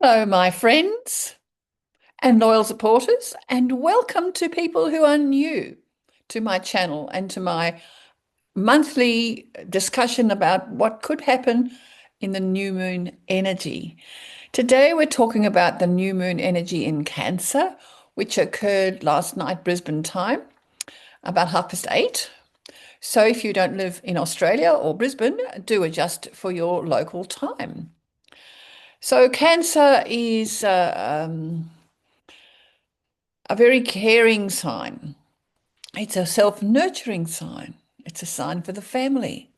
Hello, my friends and loyal supporters, and welcome to people who are new to my channel and to my monthly discussion about what could happen in the new moon energy. Today, we're talking about the new moon energy in Cancer, which occurred last night, Brisbane time, about 8:30. So, if you don't live in Australia or Brisbane, do adjust for your local time. So, Cancer is a very caring sign. It's a self-nurturing sign. It's a sign for the family.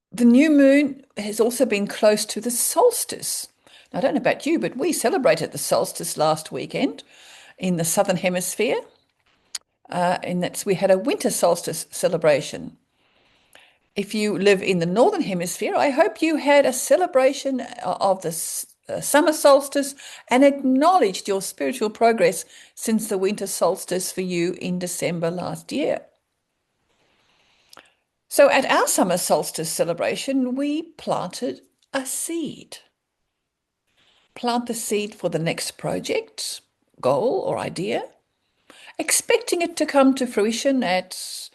The new moon has also been close to the solstice. Now, I don't know about you, but we celebrated the solstice last weekend in the southern hemisphere. And that's we had a winter solstice celebration. If you live in the northern hemisphere, I hope you had a celebration of the summer solstice and acknowledged your spiritual progress since the winter solstice for you in December last year. So at our summer solstice celebration, we planted a seed. Plant the seed for the next project, goal, or idea, expecting it to come to fruition at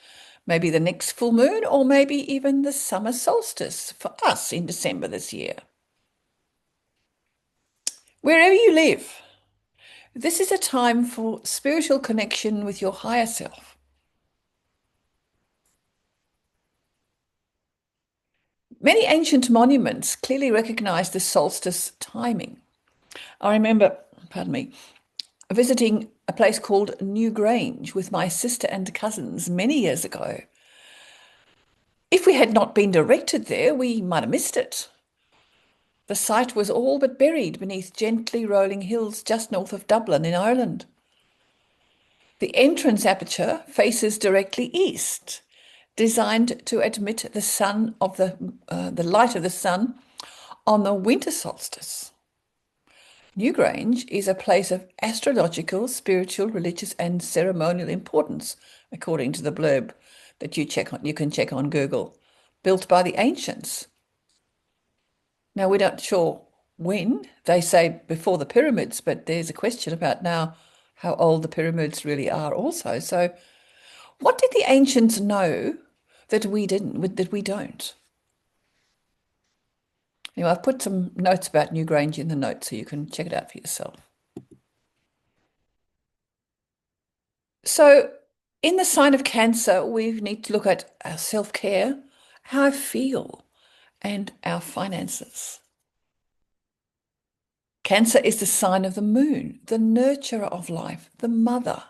maybe the next full moon or maybe even the summer solstice for us in December this year. Wherever you live, this is a time for spiritual connection with your higher self. Many ancient monuments clearly recognize the solstice timing. I remember, pardon me, visiting a place called New Grange with my sister and cousins many years ago. If we had not been directed there, we might have missed it. The site was all but buried beneath gently rolling hills just north of Dublin in Ireland. The entrance aperture faces directly east, designed to admit the light of the sun on the winter solstice. Newgrange is a place of astrological, spiritual, religious, and ceremonial importance, according to the blurb that you can check on Google, built by the ancients. Now we're not sure when. They say before the pyramids, but there's a question about now how old the pyramids really are also. So what did the ancients know that we didn't, that we don't? Anyway, I've put some notes about Newgrange in the notes so you can check it out for yourself. So, in the sign of Cancer, we need to look at our self-care, how I feel, and our finances. Cancer is the sign of the moon, the nurturer of life, the mother.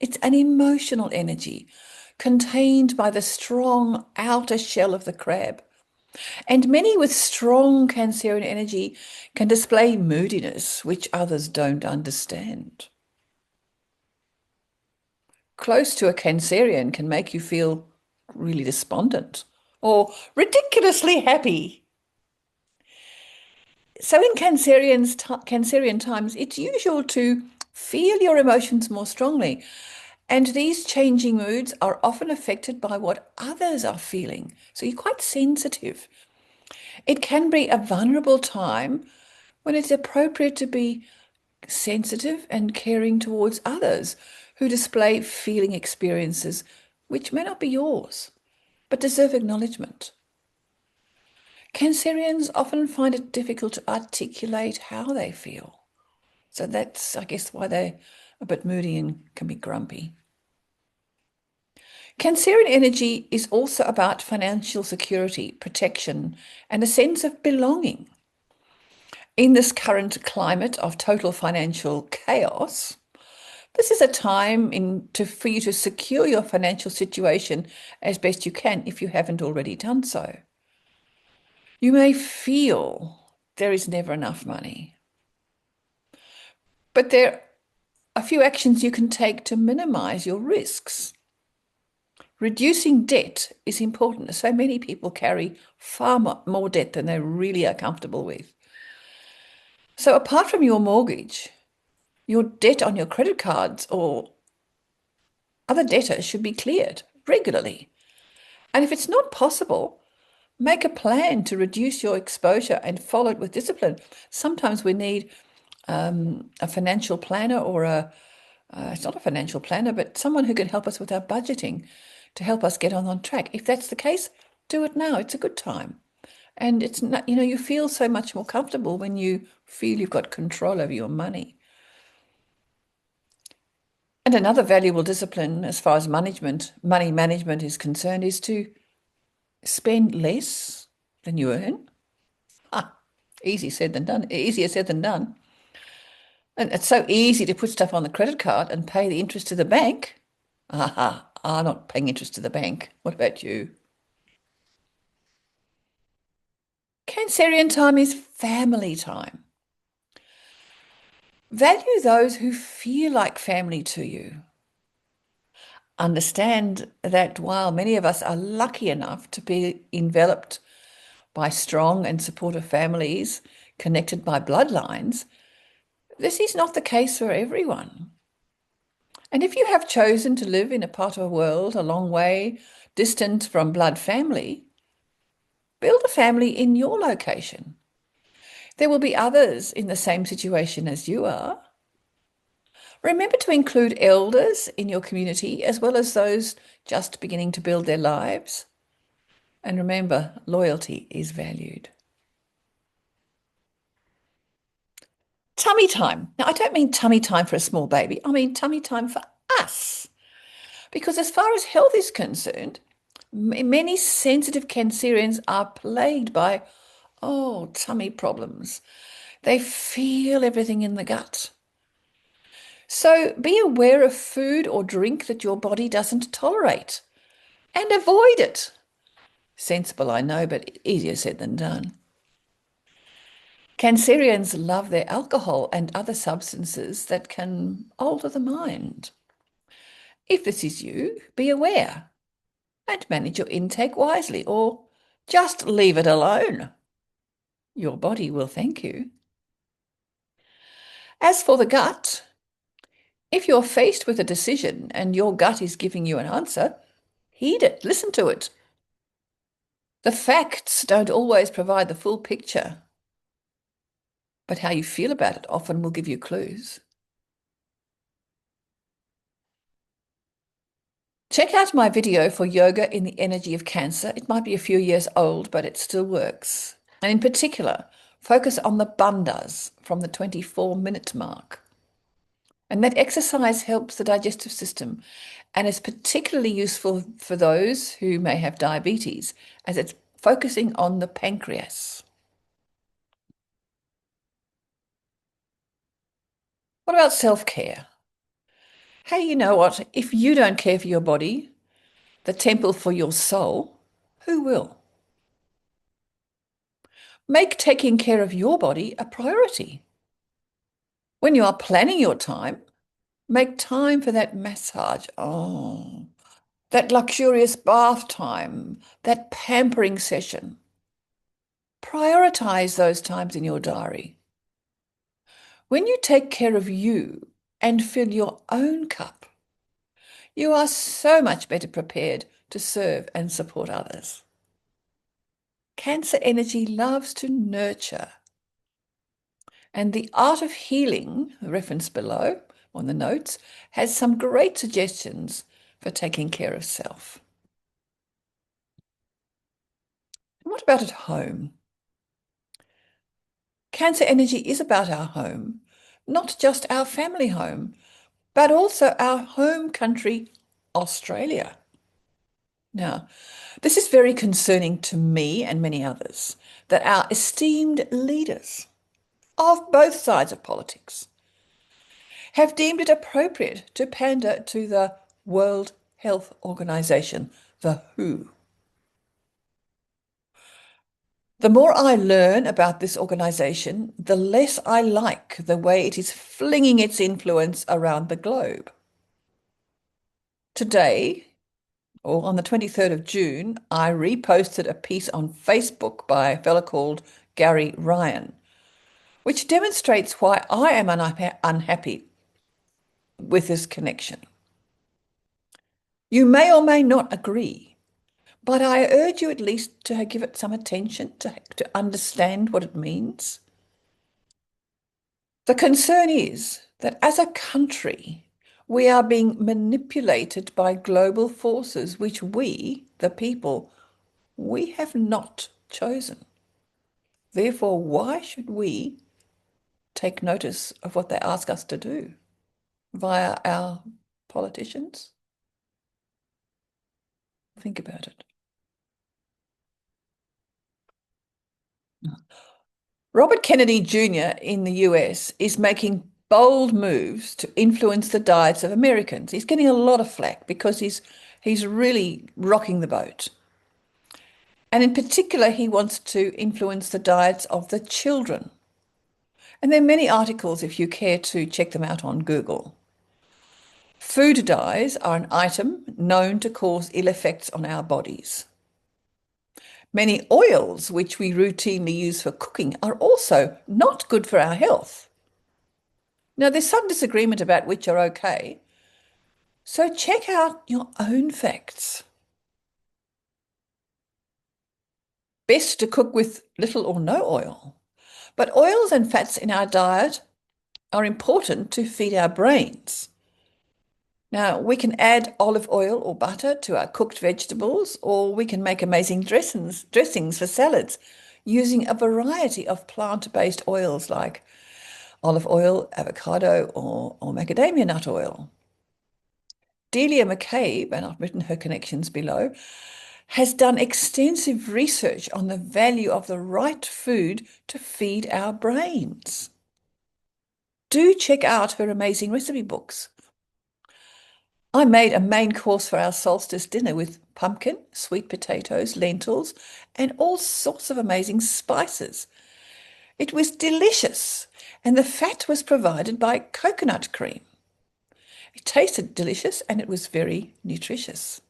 It's an emotional energy contained by the strong outer shell of the crab. And many with strong Cancerian energy can display moodiness, which others don't understand. Close to a Cancerian can make you feel really despondent or ridiculously happy. So in Cancerian times, it's usual to feel your emotions more strongly. And these changing moods are often affected by what others are feeling. So you're quite sensitive. It can be a vulnerable time when it's appropriate to be sensitive and caring towards others who display feeling experiences which may not be yours, but deserve acknowledgement. Cancerians often find it difficult to articulate how they feel. So that's, I guess, why they're a bit moody and can be grumpy. Cancerian energy is also about financial security, protection, and a sense of belonging. In this current climate of total financial chaos, this is a time for you to secure your financial situation as best you can if you haven't already done so. You may feel there is never enough money, but there are a few actions you can take to minimize your risks. Reducing debt is important. So many people carry far more debt than they really are comfortable with. So apart from your mortgage, your debt on your credit cards or other debtors should be cleared regularly. And if it's not possible, Make a plan to reduce your exposure and follow it with discipline. Sometimes we need a financial planner or it's not a financial planner, but someone who can help us with our budgeting to help us get on track. If that's the case, do it now. It's a good time. And it's not, you feel so much more comfortable when you feel you've got control over your money. And another valuable discipline as far as money management is concerned is to spend less than you earn. Ah, easy said than done, easier said than done. And it's so easy to put stuff on the credit card and pay the interest to the bank. Aha, I'm not paying interest to the bank. What about you? Cancerian time is family time. Value those who feel like family to you. Understand that while many of us are lucky enough to be enveloped by strong and supportive families connected by bloodlines, this is not the case for everyone. And if you have chosen to live in a part of the world a long way distant from blood family, build a family in your location. There will be others in the same situation as you are. Remember to include elders in your community as well as those just beginning to build their lives. And remember, loyalty is valued. Tummy time. Now, I don't mean tummy time for a small baby. I mean tummy time for us. Because as far as health is concerned, many sensitive Cancerians are plagued by, tummy problems. They feel everything in the gut. So be aware of food or drink that your body doesn't tolerate and avoid it. Sensible, I know, but easier said than done. Cancerians love their alcohol and other substances that can alter the mind. If this is you, be aware and manage your intake wisely, or just leave it alone. Your body will thank you. As for the gut, if you're faced with a decision and your gut is giving you an answer, heed it, listen to it. The facts don't always provide the full picture, but how you feel about it often will give you clues. Check out my video for yoga in the energy of Cancer. It might be a few years old, but it still works. And in particular, focus on the bandhas from the 24-minute mark. And that exercise helps the digestive system and is particularly useful for those who may have diabetes, as it's focusing on the pancreas. What about self-care? Hey, you know what? If you don't care for your body, the temple for your soul, who will? Make taking care of your body a priority. When you are planning your time, make time for that massage. Oh, that luxurious bath time, that pampering session. Prioritize those times in your diary. When you take care of you and fill your own cup, you are so much better prepared to serve and support others. Cancer energy loves to nurture. And the art of healing, the reference below on the notes, has some great suggestions for taking care of self. And what about at home? Cancer energy is about our home, not just our family home, but also our home country, Australia. Now, this is very concerning to me and many others, that our esteemed leaders of both sides of politics have deemed it appropriate to pander to the World Health Organization, the WHO. The more I learn about this organization, the less I like the way it is flinging its influence around the globe. Today, or on the 23rd of June, I reposted a piece on Facebook by a fellow called Gary Ryan, which demonstrates why I am unhappy with this connection. You may or may not agree, but I urge you at least to give it some attention to understand what it means. The concern is that as a country, we are being manipulated by global forces which we, the people, we have not chosen. Therefore, why should we take notice of what they ask us to do via our politicians? Think about it. Robert Kennedy Jr. in the US is making bold moves to influence the diets of Americans. He's getting a lot of flack because he's really rocking the boat. And in particular, he wants to influence the diets of the children. And there are many articles if you care to check them out on Google. Food dyes are an item known to cause ill effects on our bodies. Many oils which we routinely use for cooking are also not good for our health. Now, there's some disagreement about which are okay, so check out your own facts. Best to cook with little or no oil. But oils and fats in our diet are important to feed our brains. Now, we can add olive oil or butter to our cooked vegetables, or we can make amazing dressings for salads using a variety of plant-based oils like olive oil, avocado, or macadamia nut oil. Delia McCabe, and I've written her connections below, has done extensive research on the value of the right food to feed our brains. Do check out her amazing recipe books. I made a main course for our solstice dinner with pumpkin, sweet potatoes, lentils, and all sorts of amazing spices. It was delicious, and the fat was provided by coconut cream. It tasted delicious and it was very nutritious.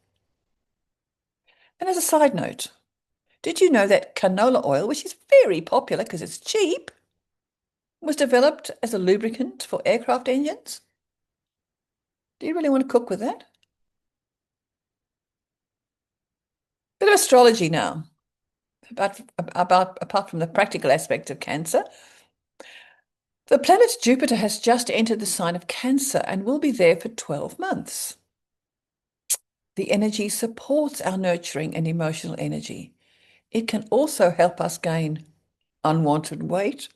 And as a side note, did you know that canola oil, which is very popular because it's cheap, was developed as a lubricant for aircraft engines? Do you really want to cook with that? Bit of astrology now, apart from the practical aspect of Cancer. The planet Jupiter has just entered the sign of Cancer and will be there for 12 months. The energy supports our nurturing and emotional energy. It can also help us gain unwanted weight.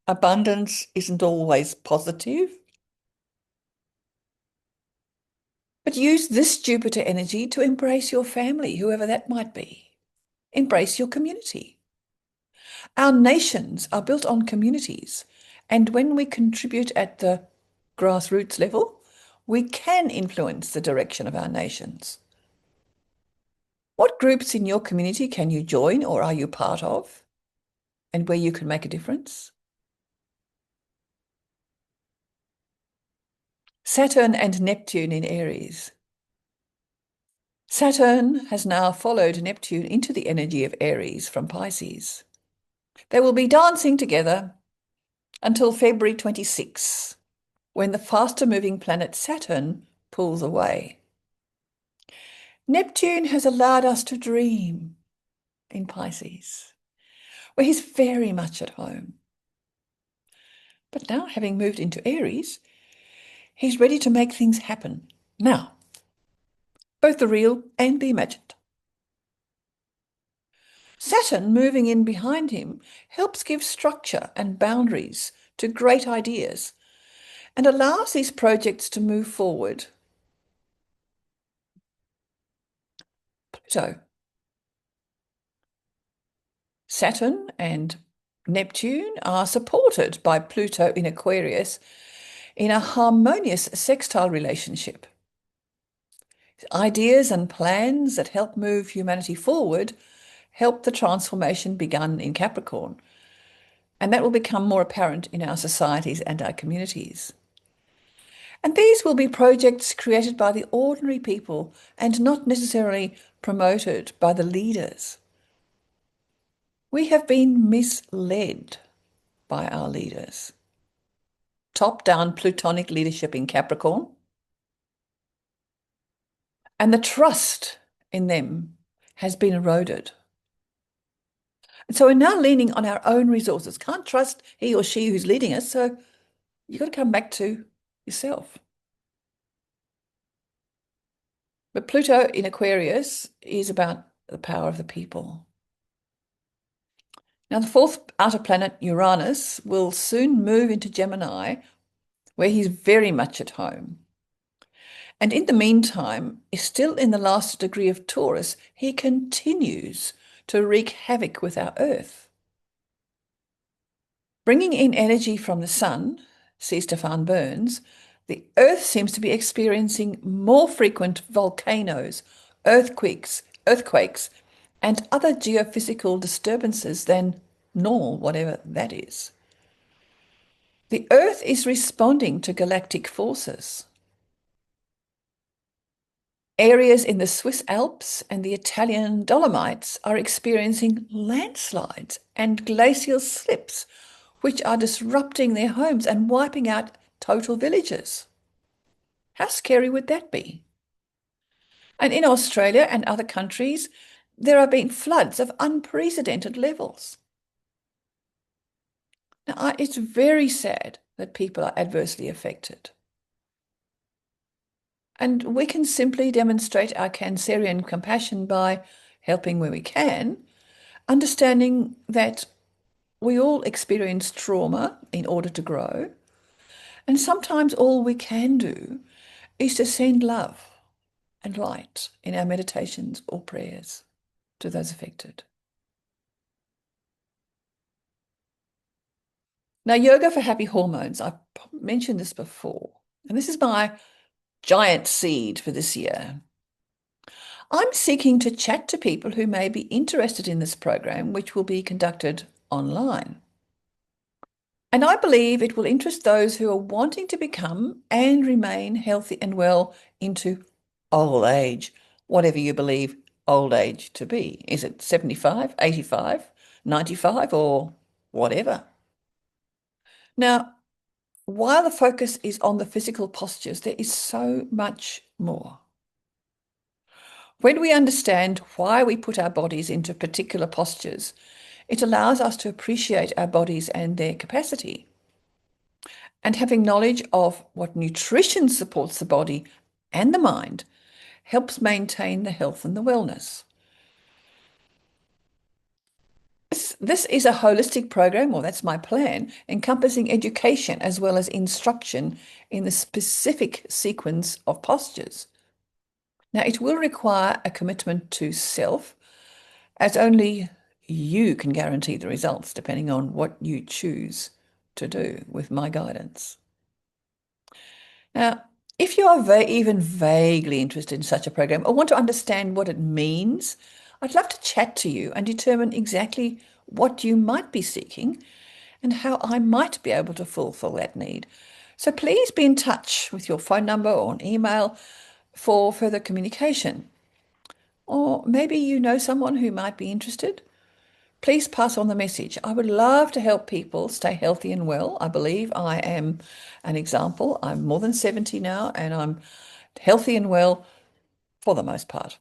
Abundance isn't always positive. But use this Jupiter energy to embrace your family, whoever that might be. Embrace your community. Our nations are built on communities, and when we contribute at the grassroots level, we can influence the direction of our nations. What groups in your community can you join or are you part of, and where you can make a difference? Saturn and Neptune in Aries. Saturn has now followed Neptune into the energy of Aries from Pisces. They will be dancing together until February 26, when the faster-moving planet Saturn pulls away. Neptune has allowed us to dream in Pisces, where he's very much at home. But now, having moved into Aries, he's ready to make things happen now, both the real and the imagined. Saturn moving in behind him helps give structure and boundaries to great ideas and allows these projects to move forward. Pluto. Saturn and Neptune are supported by Pluto in Aquarius in a harmonious sextile relationship. Ideas and plans that help move humanity forward help the transformation begun in Capricorn, and that will become more apparent in our societies and our communities. And these will be projects created by the ordinary people and not necessarily promoted by the leaders. We have been misled by our leaders. Top-down plutonic leadership in Capricorn, and the trust in them has been eroded. And so we're now leaning on our own resources. Can't trust he or she who's leading us. So you've got to come back to yourself. But Pluto in Aquarius is about the power of the people. Now, the fourth outer planet, Uranus, will soon move into Gemini, where he's very much at home. And in the meantime, is still in the last degree of Taurus, he continues to wreak havoc with our Earth. Bringing in energy from the sun, see Stefan Burns, the Earth seems to be experiencing more frequent volcanoes, earthquakes, and other geophysical disturbances than normal, whatever that is. The Earth is responding to galactic forces. Areas in the Swiss Alps and the Italian Dolomites are experiencing landslides and glacial slips, which are disrupting their homes and wiping out total villages. How scary would that be? And in Australia and other countries, there have been floods of unprecedented levels. Now, it's very sad that people are adversely affected. And we can simply demonstrate our Cancerian compassion by helping where we can, understanding that we all experience trauma in order to grow. And sometimes all we can do is to send love and light in our meditations or prayers to those affected. Now, yoga for happy hormones. I've mentioned this before, and this is my giant seed for this year. I'm seeking to chat to people who may be interested in this program, which will be conducted online. And I believe it will interest those who are wanting to become and remain healthy and well into old age, whatever you believe old age to be. Is it 75, 85, 95, or whatever? Now, while the focus is on the physical postures, there is so much more. When we understand why we put our bodies into particular postures, it allows us to appreciate our bodies and their capacity. And having knowledge of what nutrition supports the body and the mind helps maintain the health and the wellness. This is a holistic program, or that's my plan, encompassing education as well as instruction in the specific sequence of postures. Now, it will require a commitment to self, as only you can guarantee the results depending on what you choose to do with my guidance. Now, if you are even vaguely interested in such a program or want to understand what it means, I'd love to chat to you and determine exactly what you might be seeking and how I might be able to fulfill that need. So please be in touch with your phone number or an email for further communication. Or maybe you know someone who might be interested. Please pass on the message. I would love to help people stay healthy and well. I believe I am an example. I'm more than 70 now and I'm healthy and well for the most part.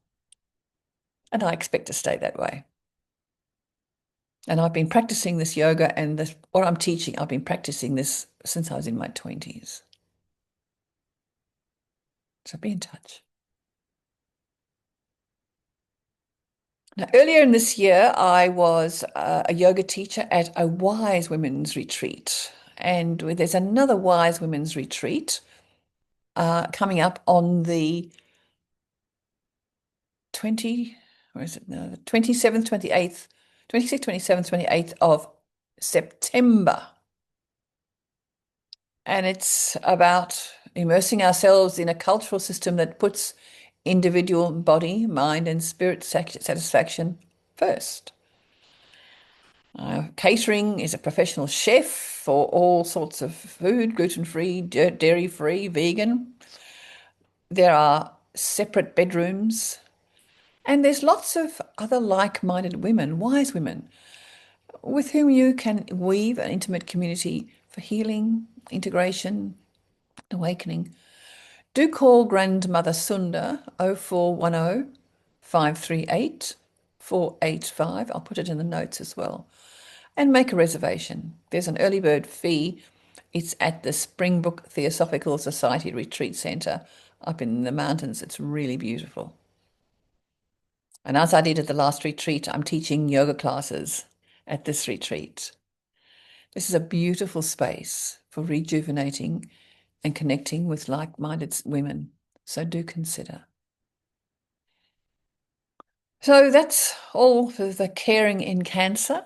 And I expect to stay that way. And I've been practicing this yoga and this, or I'm teaching, I've been practicing this since I was in my 20s. So be in touch. Now, earlier in this year, I was a yoga teacher at a Wise Women's Retreat. And there's another Wise Women's Retreat coming up on the 27th, 28th, 26th, 27th, 28th of September. And it's about immersing ourselves in a cultural system that puts individual body, mind, and spirit satisfaction first. Catering is a professional chef for all sorts of food, gluten-free, dairy-free, vegan. There are separate bedrooms, and there's lots of other like-minded women, wise women, with whom you can weave an intimate community for healing, integration, awakening. Do call Grandmother Sunder 0410 538 485. I'll put it in the notes as well. And make a reservation. There's an early bird fee. It's at the Springbrook Theosophical Society Retreat Centre up in the mountains. It's really beautiful. And as I did at the last retreat, I'm teaching yoga classes at this retreat. This is a beautiful space for rejuvenating and connecting with like-minded women. So do consider. So that's all for the caring in Cancer.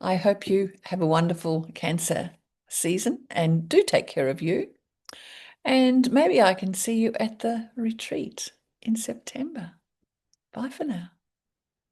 I hope you have a wonderful Cancer season and do take care of you. And maybe I can see you at the retreat in September. Bye for now.